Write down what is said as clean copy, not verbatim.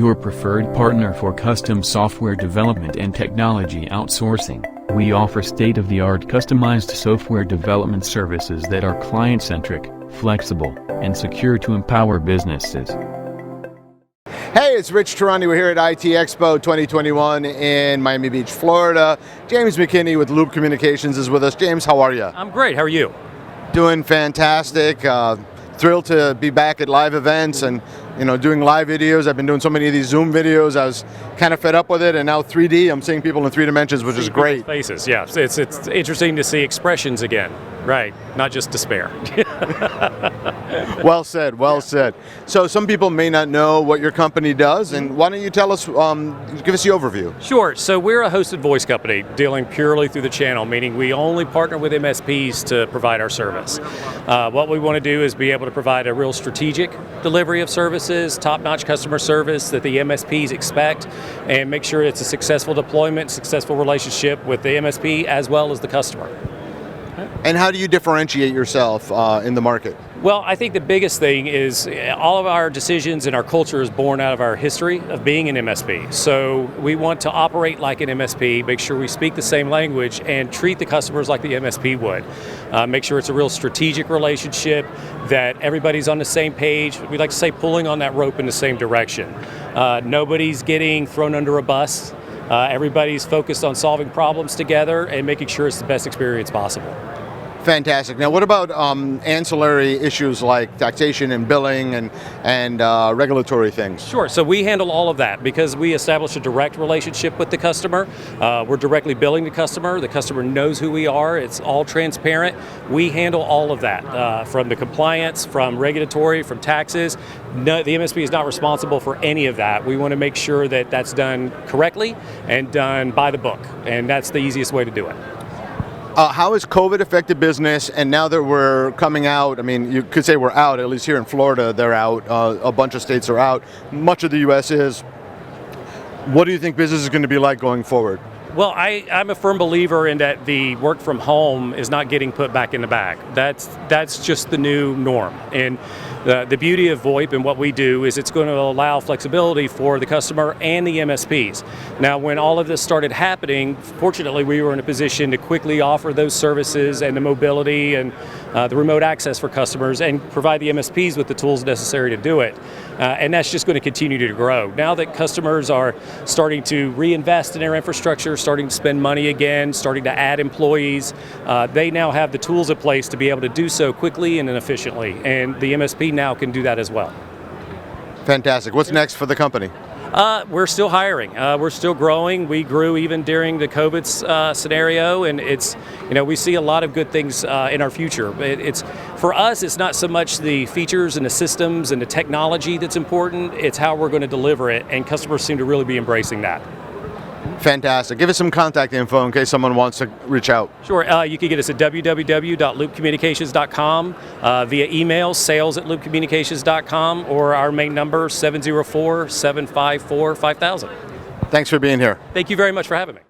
your preferred partner for custom software development and technology outsourcing. We offer state-of-the-art customized software development services that are client-centric, flexible, and secure to empower businesses. Hey, it's Rich Tehrani. We're here at ITEXPO 2021 in Miami Beach, Florida. James McKinney with Loop Communications is with us. James, how are you? I'm great. How are you? Doing fantastic. Thrilled to be back at live events and doing live videos. I've been doing so many of these Zoom videos. I was kind of fed up with it, and now 3D. I'm seing people in 3 dimensions, which is great. Faces, yeah. It's interesting to see expressions again. Right, not just despair. Well said, well said. So some people may not know what your company does, and why don't you tell us, give us the overview. Sure, so we're a hosted voice company dealing purely through the channel, meaning we only partner with MSPs to provide our service. What we want to do is be able to provide a real strategic delivery of services, top-notch customer service that the MSPs expect, and make sure it's a successful deployment, successful relationship with the MSP as well as the customer. And how do you differentiate yourself in the market? Well, I think the biggest thing is all of our decisions and our culture is born out of our history of being an MSP. So we want to operate like an MSP, make sure we speak the same language, and treat the customers like the MSP would. Make sure it's a real strategic relationship, that everybody's on the same page. We like to say pulling on that rope in the same direction. Nobody's getting thrown under a bus. Everybody's focused on solving problems together and making sure it's the best experience possible. Fantastic. Now, what about ancillary issues like taxation and billing and regulatory things? Sure. So we handle all of that because we establish a direct relationship with the customer. We're directly billing the customer. The customer knows who we are. It's all transparent. We handle all of that, from the compliance, from regulatory, from taxes. No, the MSP is not responsible for any of that. We want to make sure that that's done correctly and done by the book, and that's the easiest way to do it. How has COVID affected business? And now that we're coming out, I mean, you could say we're out, at least here in Florida, they're out. A bunch of states are out. Much of the U.S. is. What do you think business is going to be like going forward? Well, I'm a firm believer in that the work from home is not getting put back in the bag. That's just the new norm. And the beauty of VoIP and what we do is it's going to allow flexibility for the customer and the MSPs. Now, when all of this started happening, fortunately, we were in a position to quickly offer those services and the mobility and the remote access for customers and provide the MSPs with the tools necessary to do it. And that's just going to continue to grow. Now that customers are starting to reinvest in their infrastructure, starting to spend money again, starting to add employees, they now have the tools in place to be able to do so quickly and efficiently. And the MSP now can do that as well. Fantastic. What's next for the company? We're still hiring. We're still growing. We grew even during the COVID scenario, and it's, we see a lot of good things in our future. For us, it's not so much the features and the systems and the technology that's important, it's how we're going to deliver it, and customers seem to really be embracing that. Fantastic. Give us some contact info in case someone wants to reach out. Sure. You can get us at www.loopcommunications.com, via email, sales@loopcommunications.com, or our main number, 704-754-5000. Thanks for being here. Thank you very much for having me.